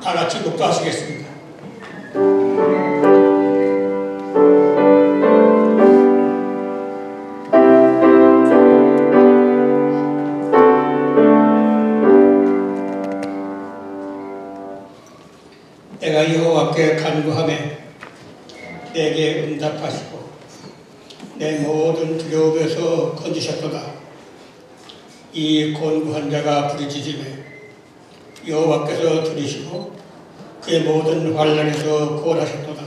다 같이 목도하시겠습니다. 내가 여호와께 간구하매 내게 응답하시고 내 모든 두려움에서 건지셨도다. 이 곤고한 자가 부르짖으매 여호와께서 들으시고 그의 모든 환난에서 구원하셨도다.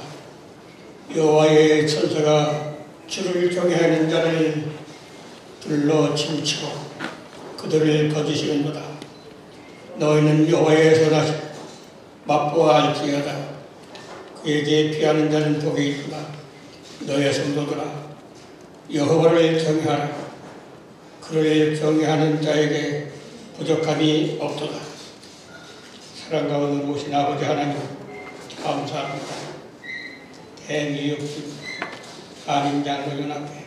여호와의 천사가 주를 경외하는 자를 둘러 침치고 그들을 거두시는도다. 너희는 여호와의 선하심 맛보아할지어다. 그에게 피하는 자는 복이 있구나. 너의 성도들아 여호와를 경외하라. 그를 경외하는 자에게 부족함이 없도다. 사랑 가운데 오신 아버지 하나님 감사합니다. 대미육진 한인장로연합회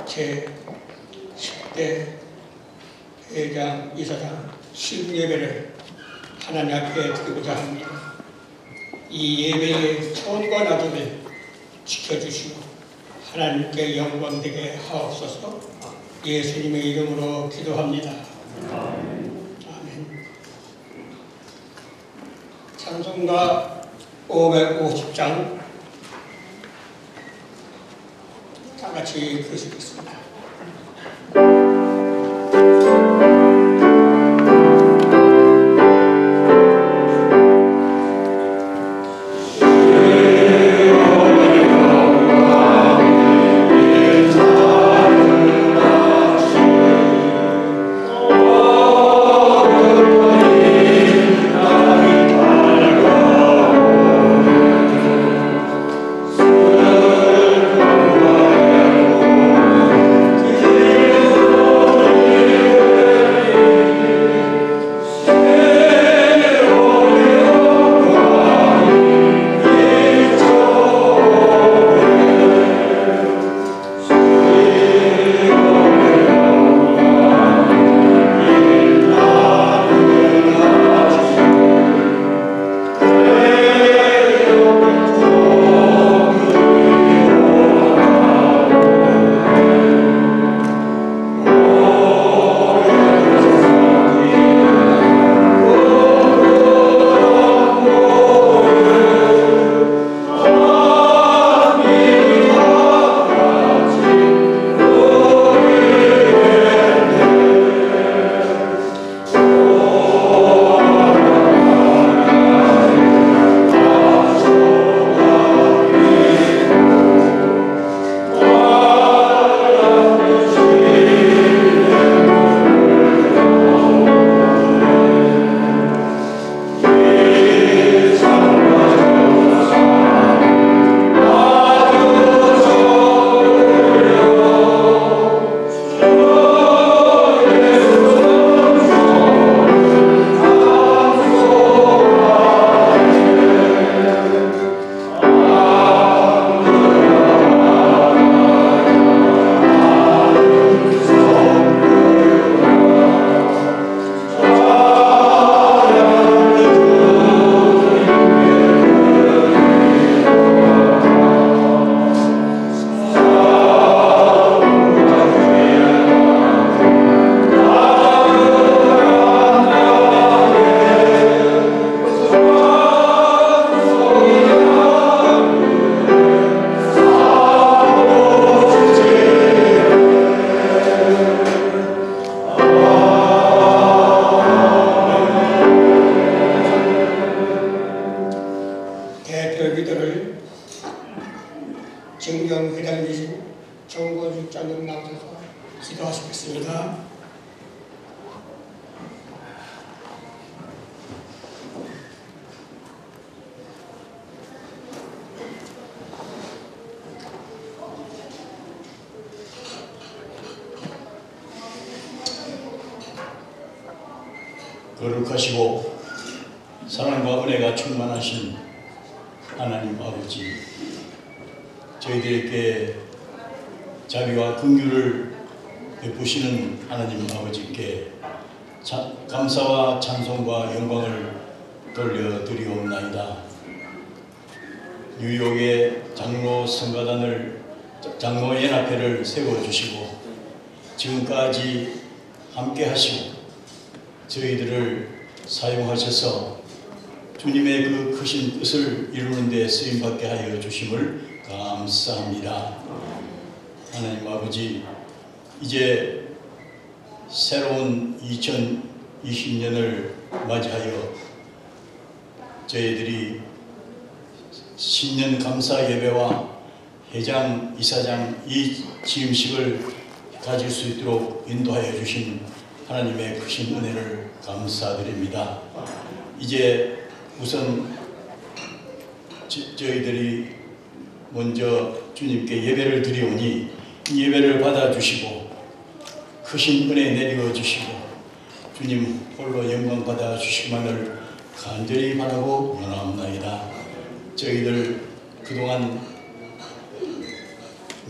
제10대 회장 이사장 신예배를 하나님 앞에 드리고자 합니다. 이 예배의 천과 나둠을 지켜주시고 하나님께 영광되게 하옵소서. 예수님의 이름으로 기도합니다. 아멘. 찬송가 550장 다 같이 부르시겠습니다. 정경회장이신 정고주 장로님 나오셔서 기도하시겠습니다. 거룩하시고 사랑과 은혜가 충만하신 하나님 아버지, 저희들에게 자비와 긍휼을 베푸시는 하나님 아버지께 감사와 찬송과 영광을 돌려드리옵나이다. 뉴욕의 장로연합회를 세워주시고 지금까지 함께 하시고 저희들을 사용하셔서 주님의 그 크신 뜻을 이루는 데 쓰임받게 하여 주심을 감사합니다. 하나님 아버지, 이제 새로운 2020년을 맞이하여 저희들이 신년 감사 예배와 회장, 이사장 이 취임식을 가질 수 있도록 인도하여 주신 하나님의 크신 은혜를 감사드립니다. 이제 우선 저희들이 먼저 주님께 예배를 드리오니 이 예배를 받아주시고 크신 은혜 내려 주시고 주님 홀로 영광 받아 주시기만을 간절히 바라고 원하옵나이다. 저희들 그동안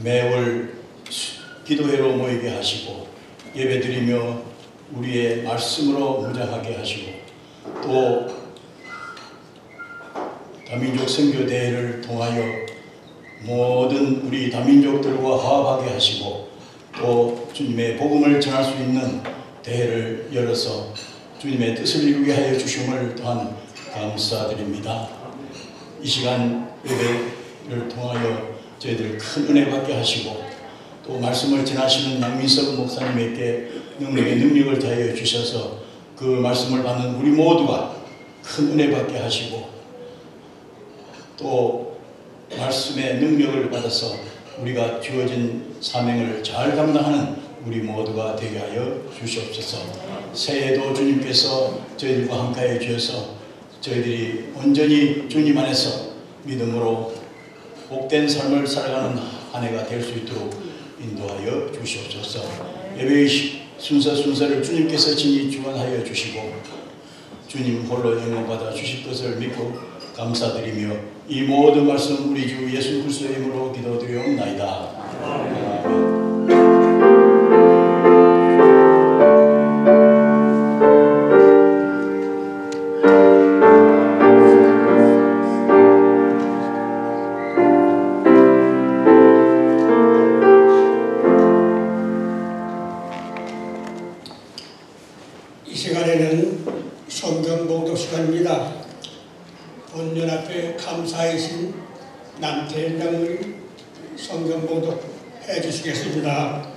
매월 기도회로 모이게 하시고 예배드리며 우리의 말씀으로 무장하게 하시고 또 다민족 선교대회를 통하여 모든 우리 다민족들과 화합하게 하시고 또 주님의 복음을 전할 수 있는 대회를 열어서 주님의 뜻을 이루게 하여 주심을 또한 감사드립니다. 이 시간 예배를 통하여 저희들 큰 은혜 받게 하시고 또 말씀을 전하시는 양민석 목사님에게 능력을 다하여 주셔서 그 말씀을 받는 우리 모두가 큰 은혜 받게 하시고 또 말씀의 능력을 받아서 우리가 주어진 사명을 잘 감당하는 우리 모두가 되게 하여 주시옵소서. 새해에도 주님께서 저희들과 함께해 주셔서 저희들이 온전히 주님 안에서 믿음으로 복된 삶을 살아가는 한 해가 될 수 있도록 인도하여 주시옵소서. 예배의 순서를 주님께서 친히 주관하여 주시고 주님 홀로 영광받아 주실 것을 믿고 감사드리며 이 모든 말씀 우리 주 예수 그리스도의 이름으로 기도드리옵나이다. 아멘. 이 시간에는 성경 봉독 시간입니다. 본연합회 감사이신 남태일 장로님 성경 봉독 해주시겠습니다.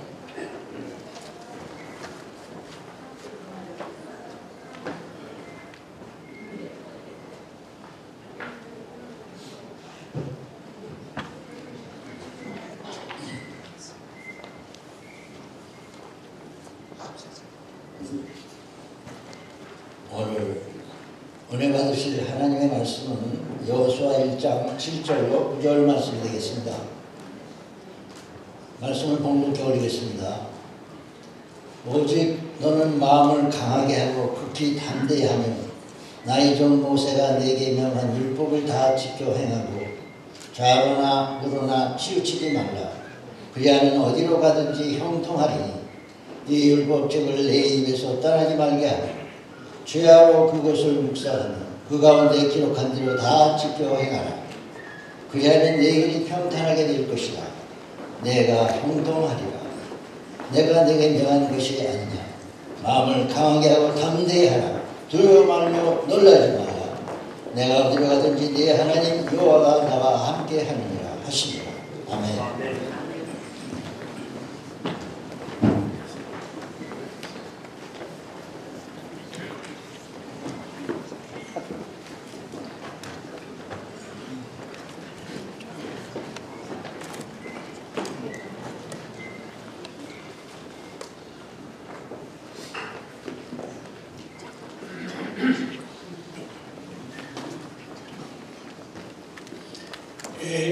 오늘 은혜 받으실 하나님의 말씀은 여호수아 1장 7절로 9절 말씀이 되겠습니다. 말씀을 봉독해 올리겠습니다. 오직 너는 마음을 강하게 하고 극히 담대히 하며 나의 종 모세가 내게 명한 율법을 다 지켜 행하고 좌로나 우로나 치우치지 말라. 그리하면 어디로 가든지 형통하리니 이 율법책을 내 입에서 떠나지 말게 하라. 죄하로 그것을 묵상하며 그 가운데 기록한 대로 다 지켜 행하라. 그리하면 내 일이 평탄하게 될 것이다. 내가 형통하리라. 내가 내게 명한 것이 아니냐. 마음을 강하게 하고 담대히 하라. 두려워 말며 놀라지 마라. 내가 어디로 가든지 네 하나님 여호와가 나와 함께 하느니라 하시니라. 아멘.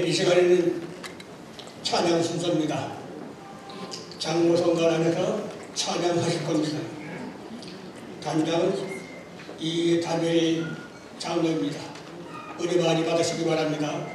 이 시간에는 찬양 순서입니다. 장로성관 안에서 찬양하실 겁니다. 단장은 이단일 장로입니다. 은혜 많이 받으시기 바랍니다.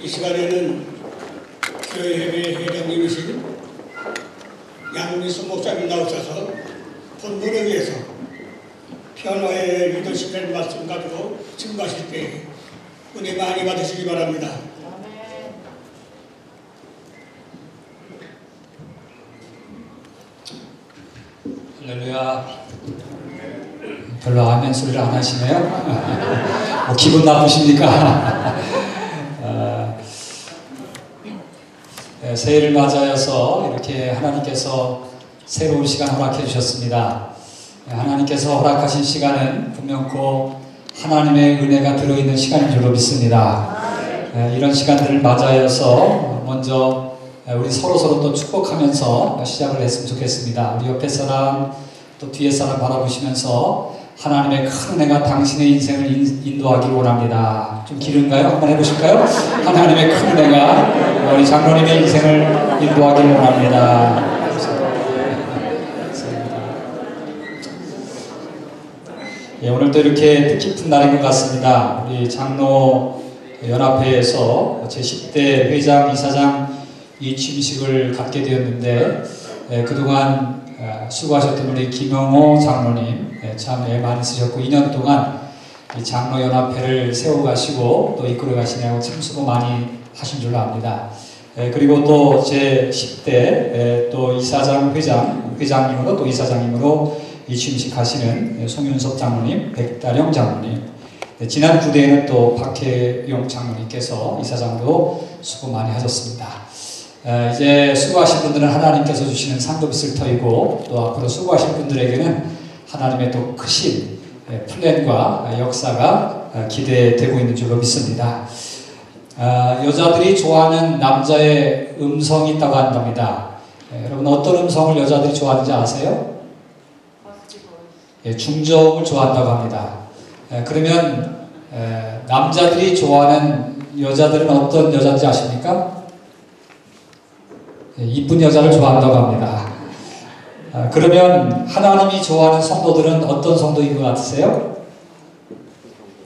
이 시간에는 교회회 회장님이신 양미수 목사님 나오셔서 본문에 의해서 변화의 리더십의 말씀 가지고 증거하실 때 은혜 많이 받으시기 바랍니다. 할렐루야. 별로 아멘 소리를 안 하시네요. 뭐 기분 나쁘십니까? 새해를 맞아서 이렇게 하나님께서 새로운 시간 허락해 주셨습니다. 하나님께서 허락하신 시간은 분명코 하나님의 은혜가 들어있는 시간인 줄로 믿습니다. 이런 시간들을 맞아서 먼저 우리 서로 또 축복하면서 시작을 했으면 좋겠습니다. 우리 옆에 사람 또 뒤에 사람 바라보시면서 하나님의 큰 은혜가 당신의 인생을 인도하기를 원합니다. 좀 길은가요? 한번 해보실까요? 하나님의 큰 은혜가 우리 장로님의 인생을 인도하기를 원합니다. 예, 오늘도 이렇게 뜻깊은 날인 것 같습니다. 우리 장로 연합회에서 제10대 회장, 이사장 이 취임식을 갖게 되었는데 그동안 수고하셨던 우리 김영호 장로님 참 애 많이 쓰셨고 2년 동안 이 장로연합회를 세워가시고 또 이끌어가시냐고 참 수고 많이 하신 줄로 압니다. 그리고 또 제 10대 또 이사장 회장님으로 또 이사장님으로 이 취임식 하시는 송윤섭 장로님, 백다령 장로님, 지난 9대에는 또 박혜용 장로님께서 이사장으로 수고 많이 하셨습니다. 이제 수고하신 분들은 하나님께서 주시는 상급 있을 터이고 또 앞으로 수고하실 분들에게는 하나님의 또 크신 플랜과 역사가 기대되고 있는 줄로 믿습니다. 여자들이 좋아하는 남자의 음성이 있다고 한답니다. 여러분 어떤 음성을 여자들이 좋아하는지 아세요? 중저음을 좋아한다고 합니다. 그러면 남자들이 좋아하는 여자들은 어떤 여자인지 아십니까? 이쁜 여자를 좋아한다고 합니다. 그러면 하나님이 좋아하는 성도들은 어떤 성도인 것 같으세요?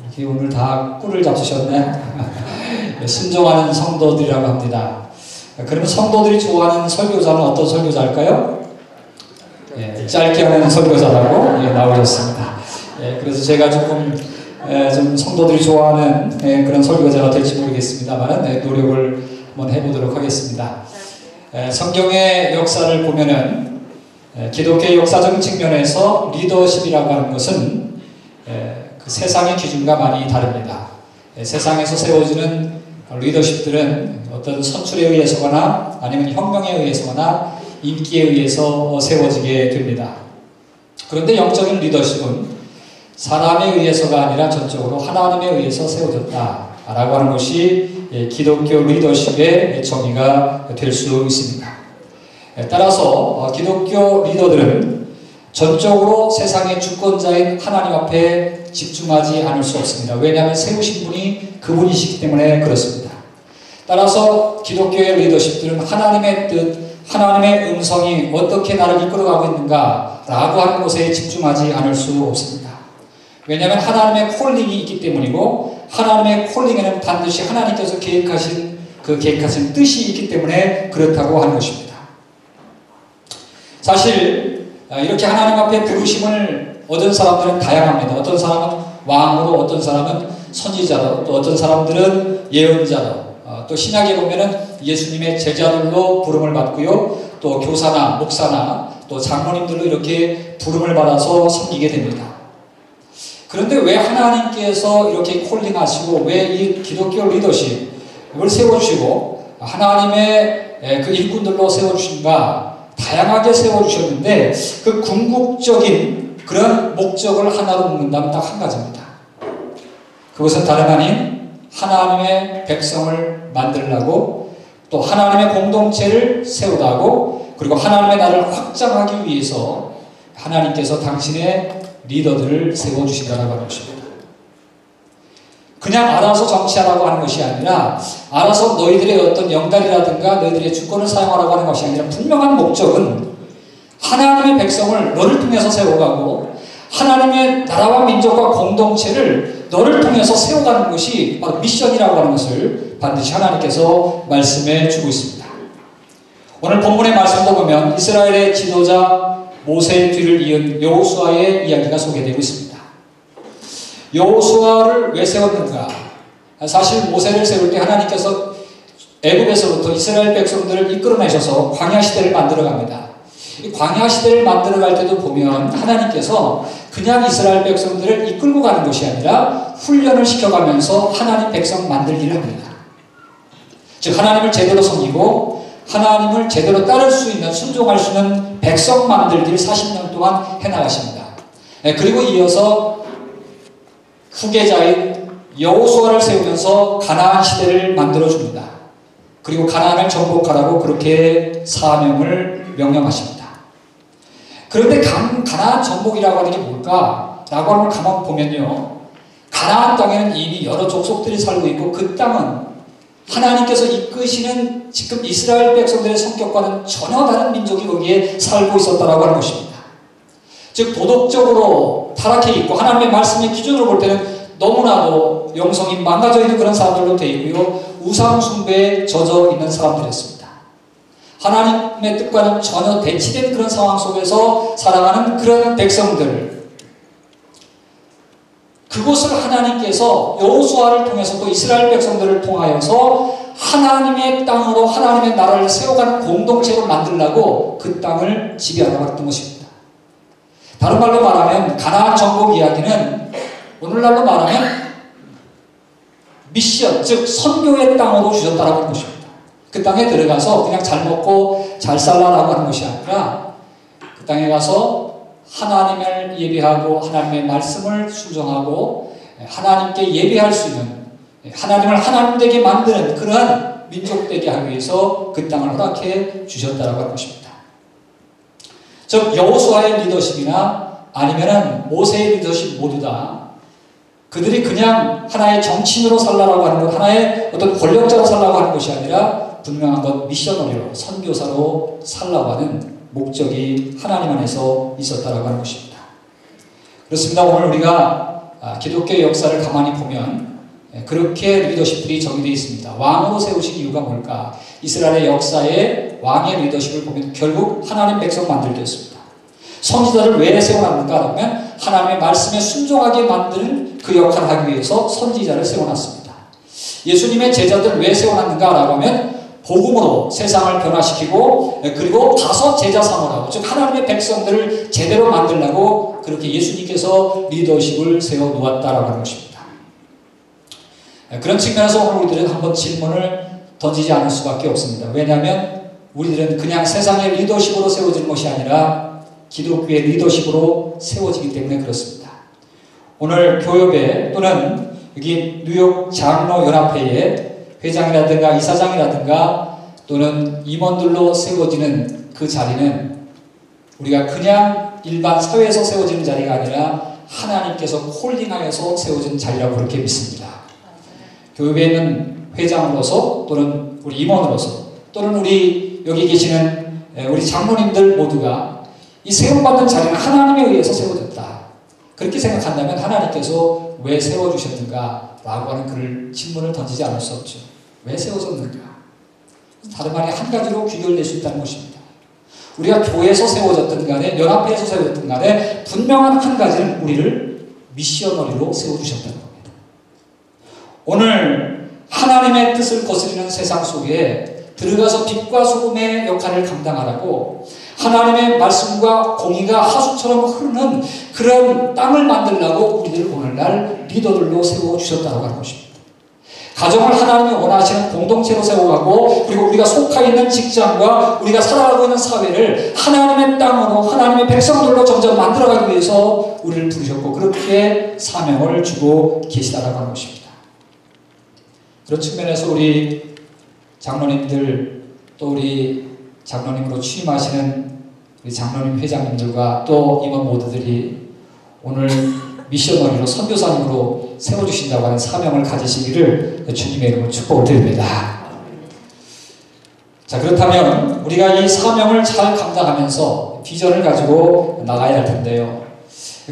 이렇게 오늘 다 꿀을 잡수셨네. 순종하는 성도들이라고 합니다. 그러면 성도들이 좋아하는 설교자는 어떤 설교자일까요? 짧게 하는 설교자라고 나오셨습니다. 그래서 제가 조금 좀 성도들이 좋아하는 그런 설교자가 될지 모르겠습니다만 노력을 한번 해보도록 하겠습니다. 성경의 역사를 보면은 기독교의 역사적인 측면에서 리더십이라고 하는 것은 그 세상의 기준과 많이 다릅니다. 세상에서 세워지는 리더십들은 어떤 선출에 의해서거나 아니면 혁명에 의해서거나 인기에 의해서 세워지게 됩니다. 그런데 영적인 리더십은 사람에 의해서가 아니라 전적으로 하나님에 의해서 세워졌다라고 하는 것이 기독교 리더십의 정의가 될 수 있습니다. 따라서 기독교 리더들은 전적으로 세상의 주권자인 하나님 앞에 집중하지 않을 수 없습니다. 왜냐하면 세우신 분이 그분이시기 때문에 그렇습니다. 따라서 기독교의 리더십들은 하나님의 뜻, 하나님의 음성이 어떻게 나를 이끌어가고 있는가 라고 하는 것에 집중하지 않을 수 없습니다. 왜냐하면 하나님의 콜링이 있기 때문이고 하나님의 콜링에는 반드시 하나님께서 계획하신 그 계획하신 뜻이 있기 때문에 그렇다고 하는 것입니다. 사실 이렇게 하나님 앞에 부르심을 얻은 사람들은 다양합니다. 어떤 사람은 왕으로, 어떤 사람은 선지자로, 또 어떤 사람들은 예언자로, 또 신약에 보면은 예수님의 제자들로 부름을 받고요, 또 교사나 목사나 또 장로님들로 이렇게 부름을 받아서 섬기게 됩니다. 그런데 왜 하나님께서 이렇게 콜링하시고 왜 이 기독교 리더십을 세워주시고 하나님의 그 일꾼들로 세워주신가? 다양하게 세워주셨는데 그 궁극적인 그런 목적을 하나로 묶는다면 딱 한 가지입니다. 그것은 다름 아닌 하나님의 백성을 만들라고, 또 하나님의 공동체를 세우라고, 그리고 하나님의 나라를 확장하기 위해서 하나님께서 당신의 리더들을 세워주신다고 하는 것입니다. 그냥 알아서 정치하라고 하는 것이 아니라 알아서 너희들의 어떤 영달이라든가 너희들의 주권을 사용하라고 하는 것이 아니라 분명한 목적은 하나님의 백성을 너를 통해서 세워가고 하나님의 나라와 민족과 공동체를 너를 통해서 세워가는 것이 바로 미션이라고 하는 것을 반드시 하나님께서 말씀해 주고 있습니다. 오늘 본문의 말씀도 보면 이스라엘의 지도자 모세의 뒤를 이은 여호수아의 이야기가 소개되고 있습니다. 여호수아를 왜 세웠는가? 사실 모세를 세울 때 하나님께서 애굽에서부터 이스라엘 백성들을 이끌어내셔서 광야 시대를 만들어 갑니다. 이 광야 시대를 만들어 갈 때도 보면 하나님께서 그냥 이스라엘 백성들을 이끌고 가는 것이 아니라 훈련을 시켜가면서 하나님 백성 만들기를 합니다. 즉 하나님을 제대로 섬기고 하나님을 제대로 따를 수 있는, 순종할 수 있는 백성 만들기를 40년 동안 해나가십니다. 그리고 이어서 후계자인 여호수아를 세우면서 가나안 시대를 만들어줍니다. 그리고 가나안을 정복하라고 그렇게 사명을 명령하십니다. 그런데 가나안 정복이라고 하는 게 뭘까? 라고 하는 걸 가만 보면요, 가나안 땅에는 이미 여러 족속들이 살고 있고 그 땅은 하나님께서 이끄시는 지금 이스라엘 백성들의 성격과는 전혀 다른 민족이 거기에 살고 있었다라고 하는 것입니다. 즉 도덕적으로 타락해 있고 하나님의 말씀의 기준으로 볼 때는 너무나도 영성이 망가져 있는 그런 사람들로 되어 있고요, 우상 숭배에 젖어 있는 사람들이었습니다. 하나님의 뜻과는 전혀 대치된 그런 상황 속에서 살아가는 그런 백성들, 그곳을 하나님께서 여호수아를 통해서 또 이스라엘 백성들을 통하여서 하나님의 땅으로 하나님의 나라를 세워가는 공동체로 만들려고 그 땅을 지배하러 갔던 것입니다. 다른 말로 말하면 가나안 정복 이야기는 오늘날로 말하면 미션, 즉 선교의 땅으로 주셨다라고 하는 것입니다. 그 땅에 들어가서 그냥 잘 먹고 잘 살라라고 하는 것이 아니라 그 땅에 가서 하나님을 예배하고 하나님의 말씀을 순종하고 하나님께 예배할 수 있는, 하나님을 하나님 되게 만드는 그러한 민족 되게 하기 위해서 그 땅을 허락해 주셨다라고 하는 것입니다. 즉 여호수아의 리더십이나 아니면은 모세의 리더십 모두 다 그들이 그냥 하나의 정치인으로 살라고 하는 것, 하나의 어떤 권력자로 살라고 하는 것이 아니라 분명한 것 미셔너리로, 선교사로 살라고 하는 목적이 하나님 안에서 있었다라고 하는 것입니다. 그렇습니다. 오늘 우리가 기독교의 역사를 가만히 보면 그렇게 리더십들이 정의되어 있습니다. 왕으로 세우신 이유가 뭘까? 이스라엘의 역사의 왕의 리더십을 보면 결국 하나님 백성 만들기였습니다. 선지자를 왜 세워놨는가 하면 하나님의 말씀에 순종하게 만드는 그 역할을 하기 위해서 선지자를 세워놨습니다. 예수님의 제자들 왜 세워놨는가 라고 하면 복음으로 세상을 변화시키고 그리고 가서 제자 삼으라고, 즉 하나님의 백성들을 제대로 만들려고 그렇게 예수님께서 리더십을 세워놓았다라고 하는 것입니다. 그런 측면에서 오늘 우리들은 한번 질문을 던지지 않을 수밖에 없습니다. 왜냐하면 우리들은 그냥 세상의 리더십으로 세워지는 것이 아니라 기독교의 리더십으로 세워지기 때문에 그렇습니다. 오늘 교협에 또는 여기 뉴욕 장로연합회에 회장이라든가 이사장이라든가 또는 임원들로 세워지는 그 자리는 우리가 그냥 일반 사회에서 세워지는 자리가 아니라 하나님께서 콜링하여서 세워진 자리라고 그렇게 믿습니다. 교회에 있는 회장으로서 또는 우리 임원으로서 또는 우리 여기 계시는 우리 장로님들 모두가 이 세움받는 자리는 하나님에 의해서 세워졌다. 그렇게 생각한다면 하나님께서 왜 세워주셨는가? 라고 하는 질문을 던지지 않을 수 없죠. 왜 세워졌는가? 다른 말이 한 가지로 귀결될 수 있다는 것입니다. 우리가 교회에서 세워졌든 간에 연합회에서 세워졌든 간에 분명한 한 가지는 우리를 미셔너리로 세워주셨다는 겁니다. 오늘 하나님의 뜻을 거스르는 세상 속에 들어가서 빛과 소금의 역할을 감당하라고 하나님의 말씀과 공의가 하수처럼 흐르는 그런 땅을 만들려고 우리들을 오늘날 리더들로 세워주셨다고 하는 것입니다. 가정을 하나님이 원하시는 공동체로 세워가고 그리고 우리가 속해 있는 직장과 우리가 살아가고 있는 사회를 하나님의 땅으로 하나님의 백성들로 점점 만들어가기 위해서 우리를 부르셨고 그렇게 사명을 주고 계시다라고 하는 것입니다. 그런 측면에서 우리 장로님들 또 우리 장로님으로 취임하시는 우리 장로님 회장님들과 또 임원 모두들이 오늘 미셔너리로 선교사님으로 세워주신다고 하는 사명을 가지시기를 주님의 이름으로 축복을 드립니다. 자, 그렇다면 우리가 이 사명을 잘 감당하면서 비전을 가지고 나가야 할 텐데요.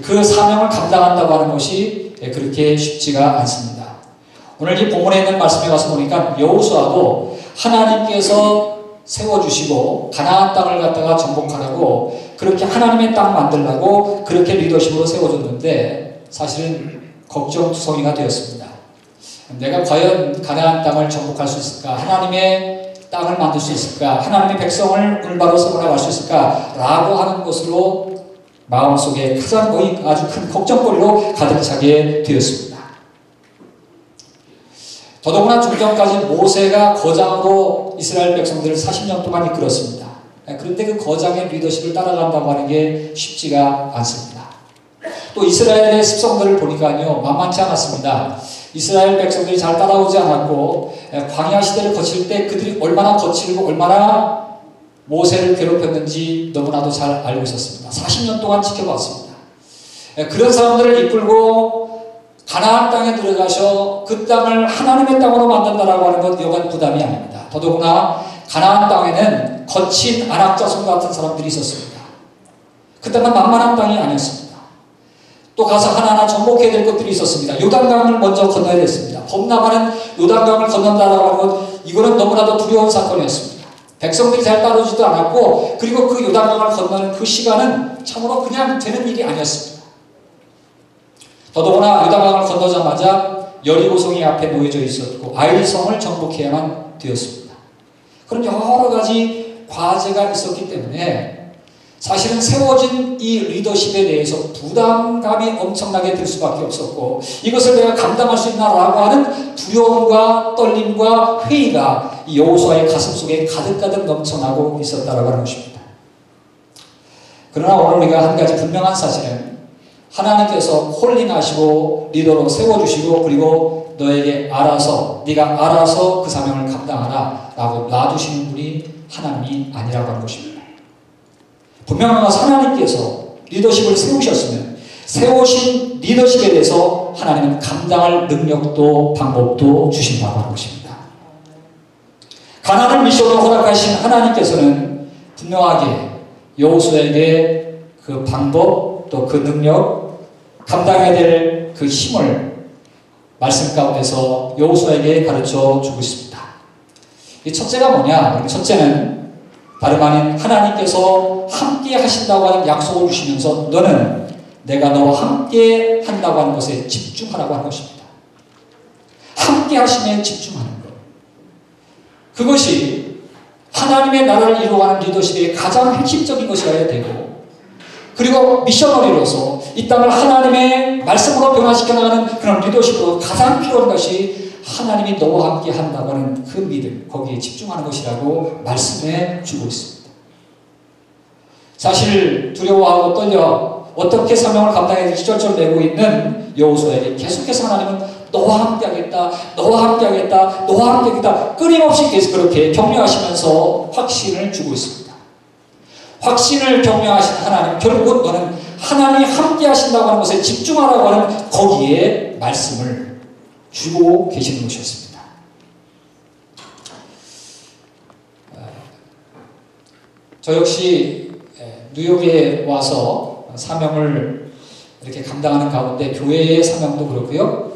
그 사명을 감당한다고 하는 것이 그렇게 쉽지가 않습니다. 오늘 이 본문에 있는 말씀에 가서 보니까 여호수아도 하나님께서 세워주시고 가나안 땅을 갖다가 정복하라고 그렇게 하나님의 땅 만들라고 그렇게 리더십으로 세워줬는데 사실은 걱정투성이가 되었습니다. 내가 과연 가나안 땅을 정복할 수 있을까? 하나님의 땅을 만들 수 있을까? 하나님의 백성을 올바로 세워나갈 수 있을까? 라고 하는 것으로 마음속에 가장 거의 아주 큰 걱정거리로 가득 차게 되었습니다. 더더구나 중전까지 모세가 거장으로 이스라엘 백성들을 40년 동안 이끌었습니다. 그런데 그 거장의 리더십을 따라간다고 하는 게 쉽지가 않습니다. 또 이스라엘의 습성들을 보니까요 만만치 않았습니다. 이스라엘 백성들이 잘 따라오지 않았고 광야 시대를 거칠 때 그들이 얼마나 거칠고 얼마나 모세를 괴롭혔는지 너무나도 잘 알고 있었습니다. 40년 동안 지켜봤습니다. 그런 사람들을 이끌고 가나안 땅에 들어가셔 그 땅을 하나님의 땅으로 만든다라고 하는 건 여간 부담이 아닙니다. 더더구나 가나안 땅에는 거친 안악자손 같은 사람들이 있었습니다. 그 땅은 만만한 땅이 아니었습니다. 또 가서 하나하나 정복해야 될 것들이 있었습니다. 요단강을 먼저 건너야 됐습니다. 범람하는 요단강을 건넌다라고 하는 것 이거는 너무나도 두려운 사건이었습니다. 백성들이 잘 따르지도 않았고 그리고 그 요단강을 건너는 그 시간은 참으로 그냥 되는 일이 아니었습니다. 더더구나 요단강을 건너자마자 여리고성이 앞에 놓여져 있었고 아이성을 정복해야만 되었습니다. 그런 여러 가지 과제가 있었기 때문에 사실은 세워진 이 리더십에 대해서 부담감이 엄청나게 들 수밖에 없었고 이것을 내가 감당할 수 있나라고 하는 두려움과 떨림과 회의가 이 여호수아의 가슴속에 가득가득 넘쳐나고 있었다라고 하는 것입니다. 그러나 오늘 우리가 한 가지 분명한 사실은 하나님께서 홀링하시고 리더로 세워주시고 그리고 너에게 네가 알아서 그 사명을 감당하라 라고 놔두시는 분이 하나님이 아니라고 하는 것입니다. 분명한 것은 하나님께서 리더십을 세우셨으면 세우신 리더십에 대해서 하나님은 감당할 능력도 방법도 주신다고 하는 것입니다. 가나안을 미션으로 허락하신 하나님께서는 분명하게 여호수아에게 그 방법 또 그 능력 감당해야 될 그 힘을 말씀 가운데서 여호수아에게 가르쳐 주고 있습니다. 이 첫째가 뭐냐? 첫째는 다름 아닌 하나님께서 함께 하신다고 하는 약속을 주시면서 너는 내가 너와 함께 한다고 하는 것에 집중하라고 하는 것입니다. 함께 하심에 집중하는 것. 그것이 하나님의 나라를 이루어가는 리더십의 가장 핵심적인 것이어야 되고 그리고 미셔너리로서 이 땅을 하나님의 말씀으로 변화시켜 나가는 그런 리더십으로 가장 필요한 것이 하나님이 너와 함께 한다고 하는 그 믿음, 거기에 집중하는 것이라고 말씀해 주고 있습니다. 사실 두려워하고 떨려 어떻게 사명을 감당해야 될지 쩔쩔매고 있는 여호수아에게 계속해서 하나님은 너와 함께 하겠다, 너와 함께 하겠다, 너와 함께 하겠다 끊임없이 계속 그렇게 격려하시면서 확신을 주고 있습니다. 확신을 격려하신 하나님, 결국은 너는 하나님이 함께 하신다고 하는 것에 집중하라고 하는 거기에 말씀을 주고 계시는 것이었습니다. 저 역시 뉴욕에 와서 사명을 이렇게 감당하는 가운데 교회의 사명도 그렇고요.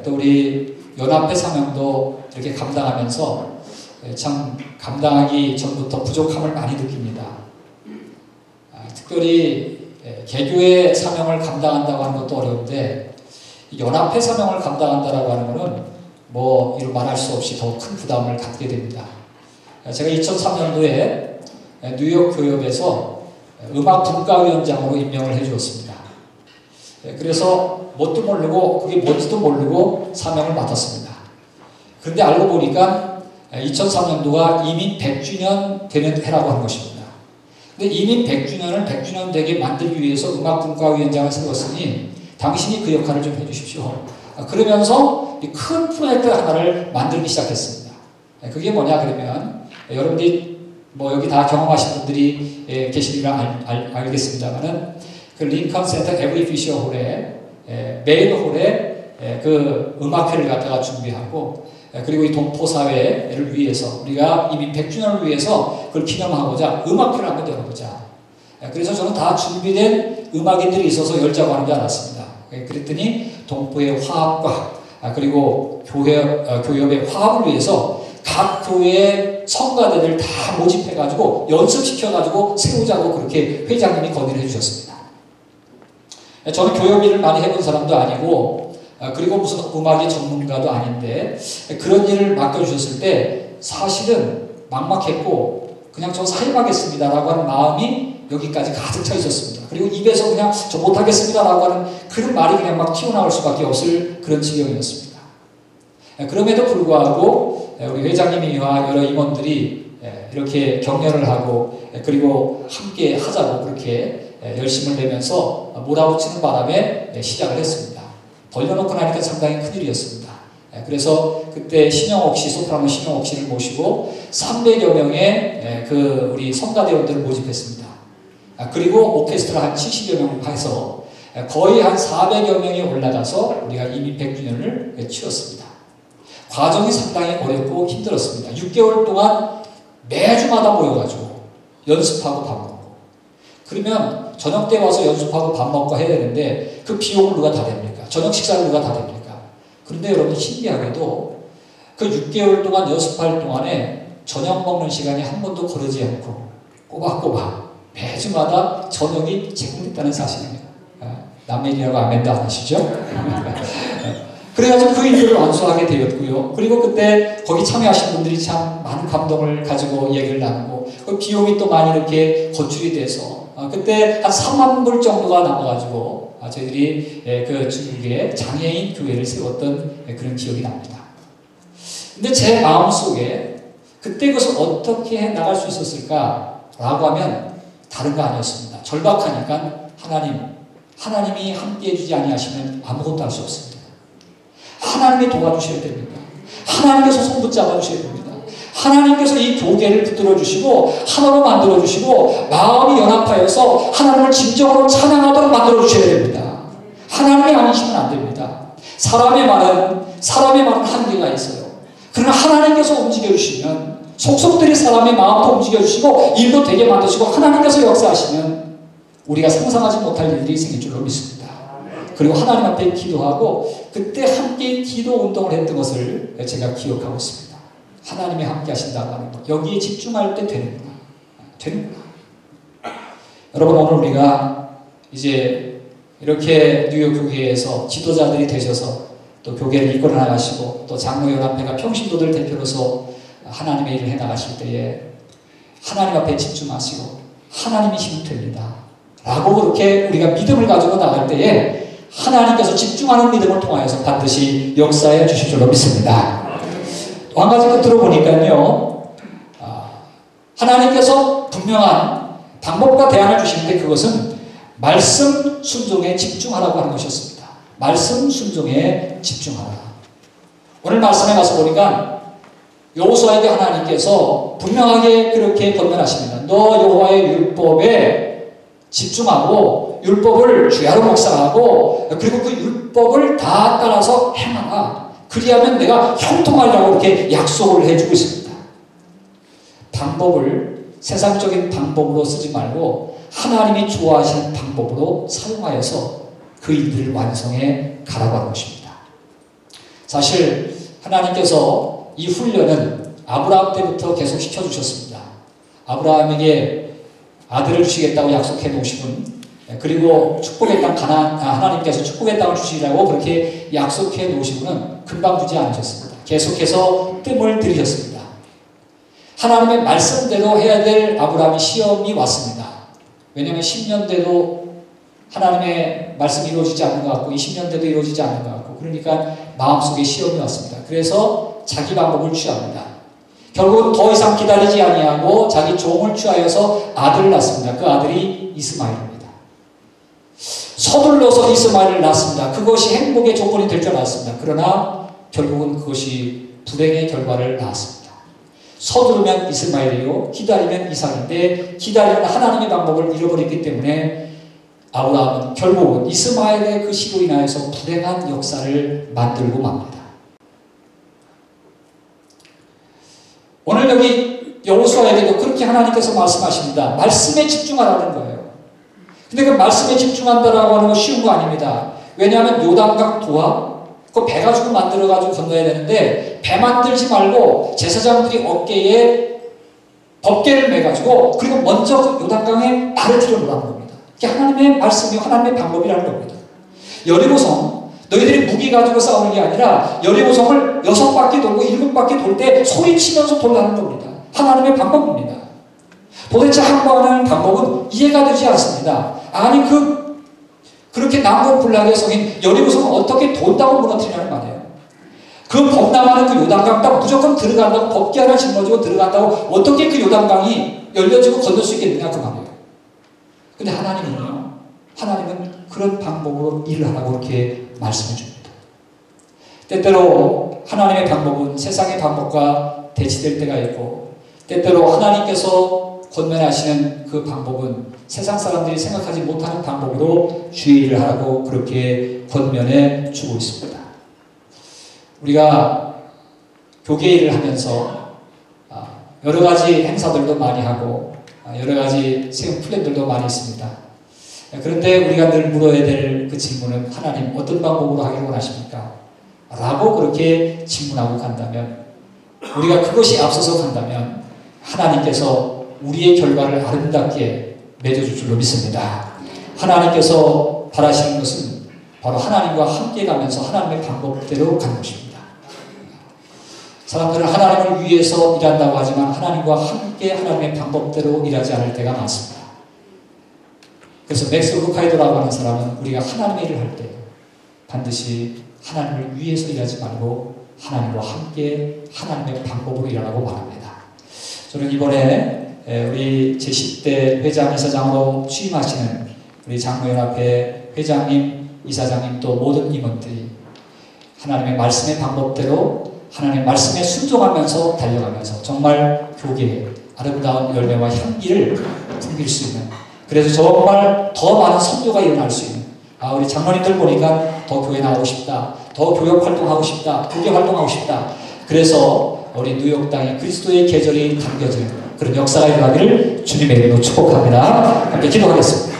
또 우리 연합회 사명도 이렇게 감당하면서 참 감당하기 전부터 부족함을 많이 느낍니다. 특별히 개교의 사명을 감당한다고 하는 것도 어려운데 연합회 사명을 감당한다라고 하는 것은 뭐 이루 말할 수 없이 더 큰 부담을 갖게 됩니다. 제가 2003년도에 뉴욕 교협에서 음악분과위원장으로 임명을 해 주었습니다. 그래서 뭣도 모르고 그게 뭔지도 모르고 사명을 맡았습니다. 그런데 알고 보니까 2003년도가 이민 100주년 되는 해라고 하는 것입니다. 근데 이민 100주년을 100주년 되게 만들기 위해서 음악분과위원장을 세웠으니 당신이 그 역할을 좀 해주십시오. 그러면서 큰 프로젝트 하나를 만들기 시작했습니다. 그게 뭐냐 그러면 여러분들이 뭐 여기 다 경험하신 분들이 계시리라 알겠습니다만은 그 링컨 센터 에브리 피셔 홀에 메인 홀에 그 음악회를 갖다가 준비하고 그리고 이 동포사회를 위해서 우리가 이미 100주년을 위해서 그걸 기념하고자 음악회를 한번 열어보자. 그래서 저는 다 준비된 음악인들이 있어서 열자고 하는 줄 알았습니다. 그랬더니 동포의 화합과 그리고 교협의 화합을 위해서 각 교회의 성가대들 다 모집해가지고 연습시켜가지고 세우자고 그렇게 회장님이 건의를 해주셨습니다. 저는 교협 일을 많이 해본 사람도 아니고 그리고 무슨 음악의 전문가도 아닌데 그런 일을 맡겨주셨을 때 사실은 막막했고 그냥 저 사임하겠습니다 라고 하는 마음이 여기까지 가득 차 있었습니다. 그리고 입에서 그냥 저 못하겠습니다 라고 하는 그런 말이 그냥 막 튀어나올 수밖에 없을 그런 지경이었습니다. 그럼에도 불구하고 우리 회장님이와 여러 임원들이 이렇게 격려를 하고 그리고 함께 하자고 그렇게 열심을 내면서 몰아붙이는 바람에 시작을 했습니다. 벌려놓고 나니까 상당히 큰일이었습니다. 그래서 그때 신영옥 씨, 소프라노 신영옥 씨를 모시고 300여 명의 그 우리 성가대원들을 모집했습니다. 그리고 오케스트라 한 70여 명 해서 거의 한 400여 명이 올라가서 우리가 이미 100주년을 치렀습니다. 과정이 상당히 어렵고 힘들었습니다. 6개월 동안 매주마다 모여가지고 연습하고 밥 먹고 그러면 저녁 때 와서 연습하고 밥 먹고 해야 되는데 그 비용을 누가 다 냅니까? 저녁 식사를 누가 다 냅니까? 그런데 여러분 신기하게도 그 6개월 동안 연습할 동안에 저녁 먹는 시간이 한 번도 거르지 않고 꼬박꼬박 매주마다 저녁이 제공됐다는 사실입니다. 남매이라고 아멘도 안 하시죠? 그래가지고 그 일들을 완수하게 되었고요. 그리고 그때 거기 참여하신 분들이 참 많은 감동을 가지고 얘기를 나누고 그 비용이 또 많이 이렇게 거출이 돼서 그때 한 3만 불 정도가 남아가지고 저희들이 그 중국에 장애인 교회를 세웠던 그런 기억이 납니다. 근데 제 마음속에 그때 그것을 어떻게 해 나갈 수 있었을까라고 하면 다른 거 아니었습니다. 절박하니까 하나님이 함께 해주지 아니하시면 아무것도 할 수 없습니다. 하나님이 도와주셔야 됩니다. 하나님께서 손 붙잡아 주셔야 됩니다. 하나님께서 이 교계를 붙들어 주시고 하나로 만들어 주시고 마음이 연합하여서 하나님을 진정으로 찬양하도록 만들어 주셔야 됩니다. 하나님이 아니시면 안 됩니다. 사람의 말은 한계가 있어요. 그러나 하나님께서 움직여 주시면 속속들이 사람의 마음도 움직여 주시고 일도 되게 만드시고 하나님께서 역사하시면 우리가 상상하지 못할 일들이 생길 줄로 믿습니다. 그리고 하나님 앞에 기도하고 그때 함께 기도 운동을 했던 것을 제가 기억하고 있습니다. 하나님이 함께 하신다고 하는 것. 여기에 집중할 때 되는구나. 여러분 오늘 우리가 이제 이렇게 뉴욕 교회에서 지도자들이 되셔서 또 교회를 이끌어 나가시고 또 장로연합회가 평신도들 대표로서 하나님의 일을 해나가실 때에 하나님 앞에 집중하시고 하나님이시면 됩니다. 라고 그렇게 우리가 믿음을 가지고 나갈 때에 하나님께서 집중하는 믿음을 통하여서 반드시 역사해 주실 줄로 믿습니다. 또 한 가지 끝으로 보니까요. 하나님께서 분명한 방법과 대안을 주시는데 그것은 말씀 순종에 집중하라고 하는 것이었습니다. 말씀 순종에 집중하라. 오늘 말씀에 가서 보니까 여호수아에게 하나님께서 분명하게 그렇게 권면하십니다. 너 여호와의 율법에 집중하고 율법을 주야로 묵상하고 그리고 그 율법을 다 따라서 행하라. 그리하면 내가 형통하리라고 이렇게 약속을 해주고 있습니다. 방법을 세상적인 방법으로 쓰지 말고 하나님이 좋아하시는 방법으로 사용하여서 그 일들을 완성해 가라고 하는 것입니다. 사실 하나님께서 이 훈련은 아브라함 때부터 계속 시켜주셨습니다. 아브라함에게 아들을 주시겠다고 약속해 놓으신 분, 그리고 축복의 땅 하나님께서 축복의 땅을 주시라고 그렇게 약속해 놓으신 분은 금방 주지 않으셨습니다. 계속해서 뜸을 들이셨습니다. 하나님의 말씀대로 해야 될 아브라함의 시험이 왔습니다. 왜냐하면 10년 돼도 하나님의 말씀이 이루어지지 않는 것 같고 20년 돼도 이루어지지 않는 것 같고, 그러니까 마음속에 시험이 왔습니다. 그래서 자기 방법을 취합니다. 결국은 더 이상 기다리지 아니하고 자기 종을 취하여서 아들을 낳습니다. 그 아들이 이스마엘입니다. 서둘러서 이스마엘을 낳습니다. 그것이 행복의 조건이 될 줄 알았습니다. 그러나 결국은 그것이 불행의 결과를 낳았습니다. 서두르면 이스마엘이요, 기다리면 이삭인데 기다리는 하나님의 방법을 잃어버렸기 때문에 아브라함은 결국은 이스마엘의 그 시로 인하여서 불행한 역사를 만들고 맙니다. 오늘 여기 여호수아에게도 그렇게 하나님께서 말씀하십니다. 말씀에 집중하라는 거예요. 근데 그 말씀에 집중한다라고 하는 건 쉬운 거 아닙니다. 왜냐하면 요단강 도하, 그거 배 가지고 만들어가지고 건너야 되는데 배 만들지 말고 제사장들이 어깨에 법궤를 매가지고 그리고 먼저 그 요단강에 발을 들여놓으라는 겁니다. 이게 하나님의 말씀이요, 하나님의 방법이라는 겁니다. 여리고성, 너희들이 무기 가지고 싸우는 게 아니라 여리고성을 6바퀴 돌고 7바퀴 돌 때 소리치면서 돌라는 겁니다. 하나님의 방법입니다. 도대체 항거하는 방법은 이해가 되지 않습니다. 아니 그렇게 난공불락의 성인 여리고성은 어떻게 돈다고 무너뜨리냐는 말이에요. 그 범람하는 그 요단강 딱 무조건 들어간다고, 법궤 하나 짊어지고 들어간다고 어떻게 그 요단강이 열려지고 건널 수 있겠느냐 그 말이에요. 근데 하나님은요, 하나님은 그런 방법으로 일을 하라고 그렇게 말씀해 줍니다. 때때로 하나님의 방법은 세상의 방법과 대치될 때가 있고, 때때로 하나님께서 권면하시는 그 방법은 세상 사람들이 생각하지 못하는 방법으로 주의를 하라고 그렇게 권면해 주고 있습니다. 우리가 교계 일을 하면서 여러 가지 행사들도 많이 하고 여러 가지 세운 플랜들도 많이 있습니다. 그런데 우리가 늘 물어야 될 그 질문은, 하나님 어떤 방법으로 하기를 원하십니까? 라고 그렇게 질문하고 간다면, 우리가 그것이 앞서서 간다면 하나님께서 우리의 결과를 아름답게 맺어줄 줄로 믿습니다. 하나님께서 바라시는 것은 바로 하나님과 함께 가면서 하나님의 방법대로 가는 것입니다. 사람들은 하나님을 위해서 일한다고 하지만 하나님과 함께 하나님의 방법대로 일하지 않을 때가 많습니다. 그래서 맥스 루카이도라고 하는 사람은 우리가 하나님의 일을 할 때 반드시 하나님을 위해서 일하지 말고 하나님과 함께 하나님의 방법으로 일하라고 말합니다. 저는 이번에 우리 제10대 회장 이사장으로 취임하시는 우리 장로연합회 회장님, 이사장님 또 모든 임원들이 하나님의 말씀의 방법대로 하나님의 말씀에 순종하면서 달려가면서 정말 교계에 아름다운 열매와 향기를 풍길 수 있는, 그래서 정말 더 많은 선교가 일어날 수 있는, 우리 장로님들 보니까 더 교회 나오고 싶다, 더 교역 활동하고 싶다, 교계 활동하고 싶다. 그래서 우리 뉴욕 땅에 그리스도의 계절이 담겨지는 그런 역사가 일어나기를 주님의 이름으로 축복합니다. 함께 기도하겠습니다.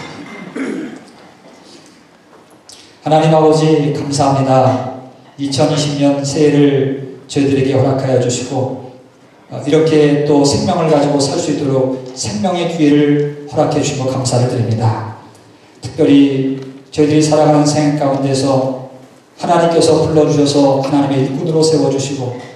하나님 아버지 감사합니다. 2020년 새해를 저희들에게 허락하여 주시고 이렇게 또 생명을 가지고 살 수 있도록 생명의 기회를 허락해 주신 것 감사를 드립니다. 특별히 저희들이 살아가는 생애 가운데서 하나님께서 불러주셔서 하나님의 일꾼으로 세워주시고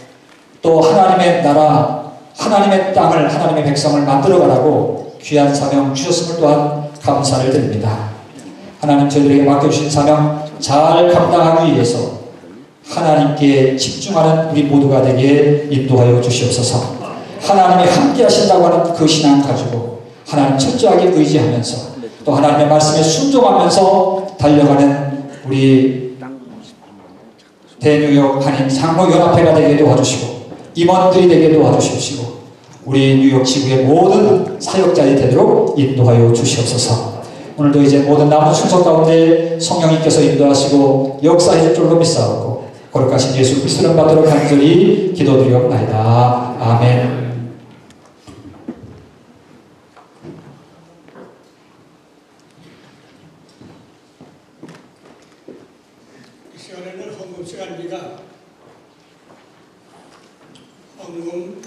또 하나님의 나라, 하나님의 땅을, 하나님의 백성을 만들어가라고 귀한 사명 주셨음을 또한 감사를 드립니다. 하나님 저희들에게 맡겨주신 사명 잘 감당하기 위해서 하나님께 집중하는 우리 모두가 되게 인도하여 주시옵소서. 하나님이 함께 하신다고 하는 그 신앙 가지고 하나님 철저하게 의지하면서 또 하나님의 말씀에 순종하면서 달려가는 우리 대뉴욕 한인 장로연합회가 되게 도와주시고 임원들이 되게 도와주시고 우리 뉴욕 지구의 모든 사역자들이 되도록 인도하여 주시옵소서. 오늘도 이제 모든 남은 순서 가운데 성령님께서 인도하시고 역사의 줄로 믿사옵고 거룩하신 예수 그리스도를 받도록 간절히 기도드리옵나이다. 아멘. 이 시간에는 헌금 시간입니다. 헌금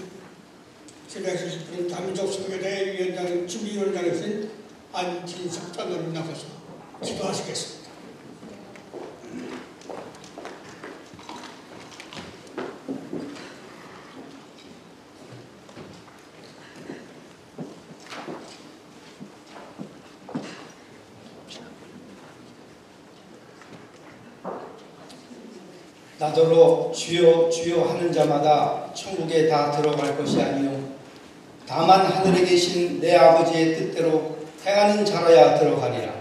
오늘 장민족선교대 위원장, 준비위원장이신 안진석 장로님 나서서 기도하시겠습니다. 나더러 주여 주여 하는 자마다 천국에 다 들어갈 것이 아니요 다만 하늘에 계신 내 아버지의 뜻대로 행하는 자라야 들어가리라.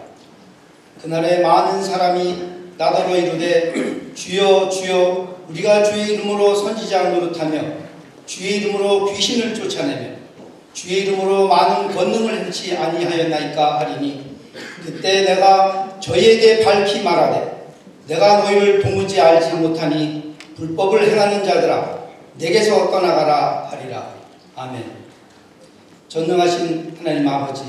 그날에 많은 사람이 나더러 이르되 주여 주여 우리가 주의 이름으로 선지자 노릇하며 주의 이름으로 귀신을 쫓아내며 주의 이름으로 많은 권능을 행치 아니하였나이까 하리니 그때 내가 저희에게 밝히 말하되 내가 너희를 도무지 알지 못하니 불법을 행하는 자들아 내게서 떠나가라 하리라. 아멘. 전능하신 하나님 아버지,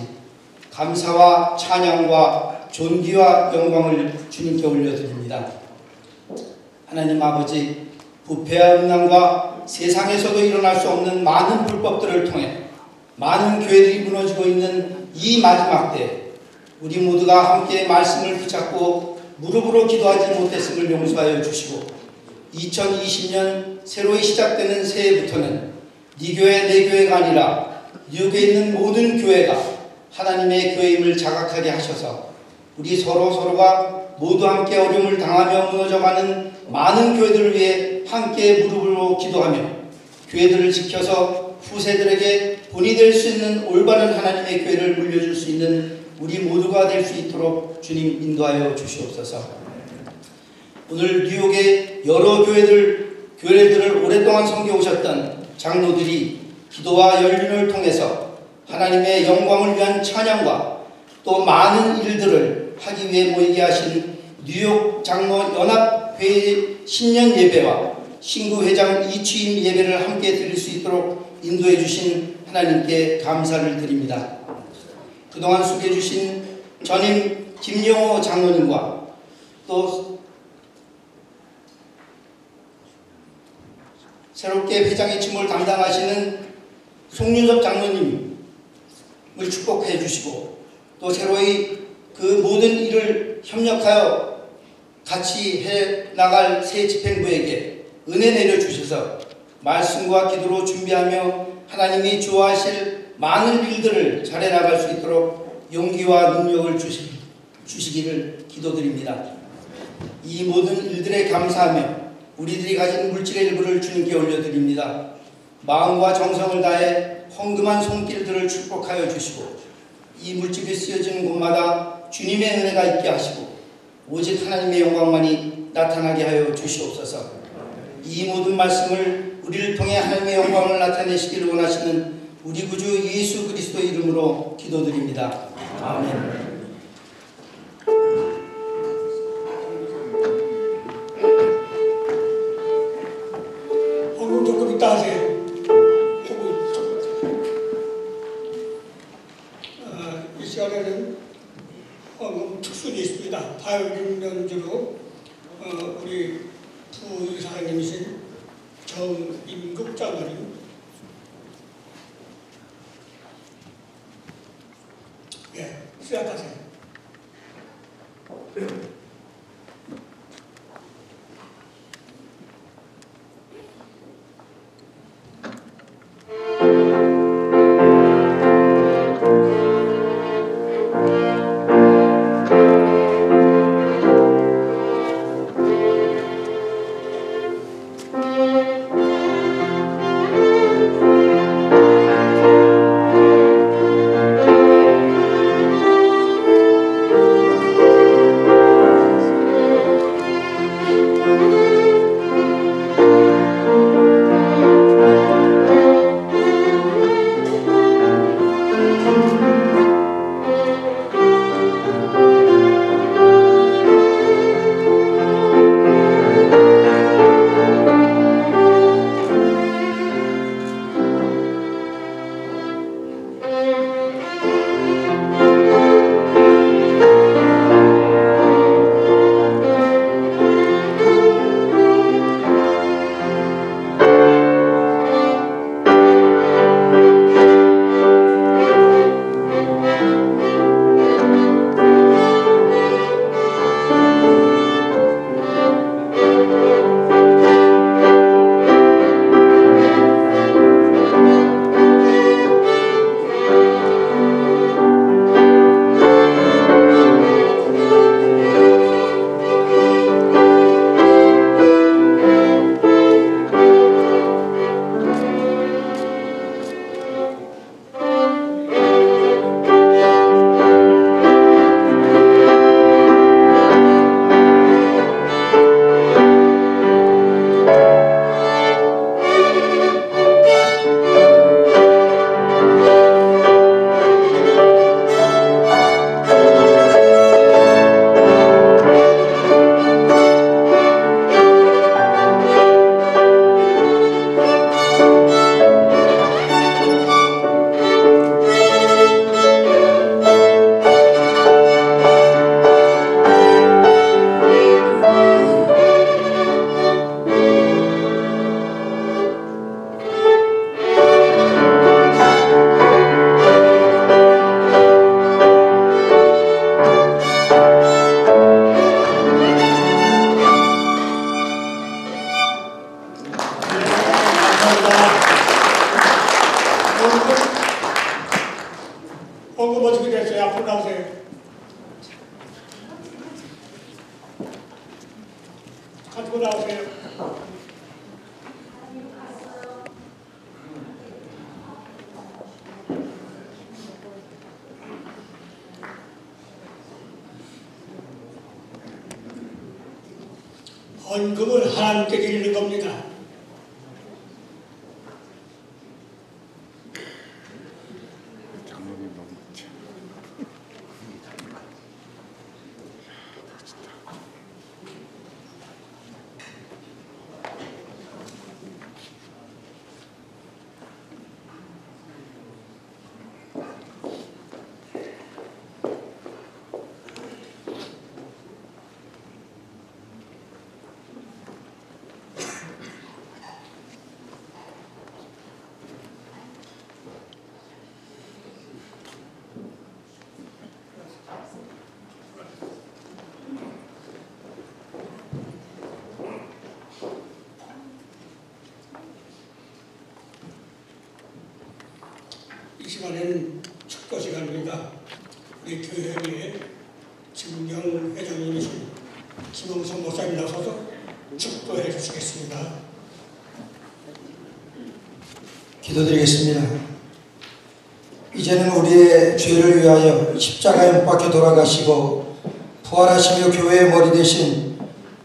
감사와 찬양과 존귀와 영광을 주님께 올려드립니다. 하나님 아버지, 부패와 음란과 세상에서도 일어날 수 없는 많은 불법들을 통해 많은 교회들이 무너지고 있는 이 마지막 때 우리 모두가 함께 말씀을 붙잡고 무릎으로 기도하지 못했음을 용서하여 주시고 2020년 새로이 시작되는 새해부터는 네 교회 내 교회가 아니라 뉴욕에 있는 모든 교회가 하나님의 교회임을 자각하게 하셔서 우리 서로가 모두 함께 어려움을 당하며 무너져가는 많은 교회들을 위해 함께 무릎으로 기도하며 교회들을 지켜서 후세들에게 본이 될 수 있는 올바른 하나님의 교회를 물려줄 수 있는 우리 모두가 될 수 있도록 주님 인도하여 주시옵소서. 오늘 뉴욕의 여러 교회들을 오랫동안 섬겨오셨던 장로들이 기도와 연륜을 통해서 하나님의 영광을 위한 찬양과 또 많은 일들을 하기 위해 모이게 하신 뉴욕 장로 연합회의 신년 예배와 신구 회장 이취임 예배를 함께 드릴 수 있도록 인도해 주신 하나님께 감사를 드립니다. 그동안 소개해 주신 전임 김영호 장로님과 또 새롭게 회장의 직무를 담당하시는 송윤섭 장로님을 축복해 주시고 또 새로이 그 모든 일을 협력하여 같이 해 나갈 새 집행부에게 은혜 내려주셔서 말씀과 기도로 준비하며 하나님이 좋아하실 많은 일들을 잘해 나갈 수 있도록 용기와 능력을 주시기를 기도드립니다. 이 모든 일들에 감사하며 우리들이 가진 물질의 일부를 주님께 올려드립니다. 마음과 정성을 다해 헌금한 손길들을 축복하여 주시고 이 물질이 쓰여지는 곳마다 주님의 은혜가 있게 하시고 오직 하나님의 영광만이 나타나게 하여 주시옵소서. 이 모든 말씀을 우리를 통해 하나님의 영광을 나타내시기를 원하시는 우리 구주 예수 그리스도 이름으로 기도드립니다. 아멘. 헌금 조금 이따 하세요. 이 시간에는 헌금 특순이 있습니다. 바이올린 연주로 우리 부이사장님이신 정임국 장로님 시작하세요. 봉급 어떻게 됐어요? 앞으로 나오세요. 가지고 나오세요. 헌금을 하나님께 드리는 겁니다. 이 시간에는 축도 시간입니다. 우리 교회의 증경 회장님이신 김홍성 목사님 나서서 축도해 주시겠습니다. 기도드리겠습니다. 이제는 우리의 죄를 위하여 십자가에 못 박혀 돌아가시고 부활하시며 교회의 머리 되신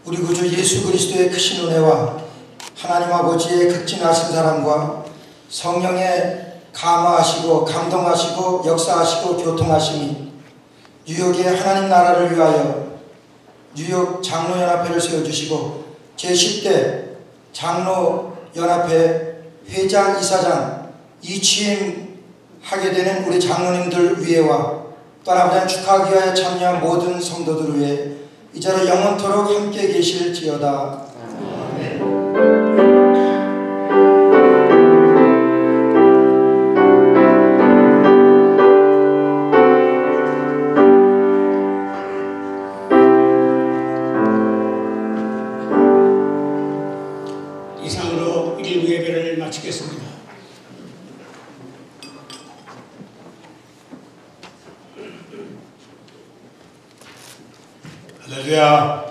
우리 구주 예수 그리스도의 크신 은혜와 하나님 아버지의 극진하신 사랑과 성령의 감화하시고 감동하시고 역사하시고 교통하심이 뉴욕의 하나님 나라를 위하여 뉴욕 장로연합회를 세워주시고 제10대 장로연합회 회장, 이사장 이 취임하게 되는 우리 장로님들 위에와 또 아버지 축하하기 위하여 참여한 모든 성도들 위해 이제로 영원토록 함께 계실지어다. 이상으로 1부 예배를 마치겠습니다. 할렐루야.